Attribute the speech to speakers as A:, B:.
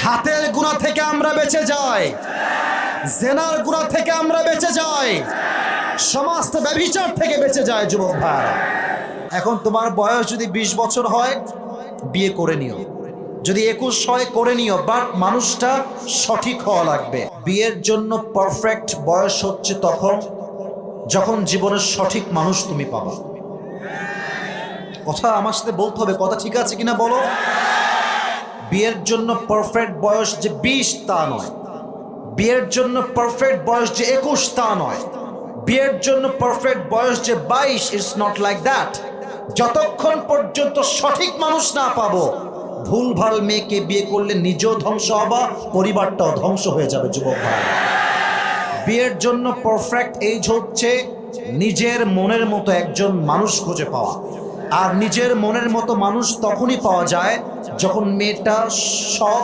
A: হাতের গুনাহ থেকে আমরা বেঁচে যাই, জেনার গুনাহ থেকে আমরা বেঁচে যাই, সমস্ত ব্যভিচার থেকে বেঁচে যায়। যুবক ভাই, এখন তোমার বয়স যদি 20 বছর হয়, বিয়ে করে নিও। যদি 21 হয়, করে নিও, বাট মানুষটা সঠিক হওয়া লাগবে। বিয়ের জন্য পারফেক্ট বয়স হচ্ছে তখন যখন জীবনের সঠিক মানুষ তুমি পাবা। কথা আমার সাথে বলতে হবে, কথা ঠিক আছে কিনা বলো। বিয়ের জন্য পারফেক্ট বয়স যে 20 তা নয়, বিয়ের জন্য পারফেক্ট বয়স যে 21 তা নয়, বিয়ের জন্য পারফেক্ট বয়স যে 22, ইটস নট লাইক দ্যাট। যতক্ষণ পর্যন্ত সঠিক মানুষ না পাবো, ভুলভাল মেয়েকে বিয়ে করলে নিজেও ধ্বংস হবা, পরিবারটাও ধ্বংস হয়ে যাবে। যুবক ভাই, বিয়ের জন্য পারফেক্ট এজ হচ্ছে নিজের মনের মতো একজন মানুষ খুঁজে পাওয়া। আর নিজের মনের মতো মানুষ তখনই পাওয়া যায় যখন মেয়েটা সৎ,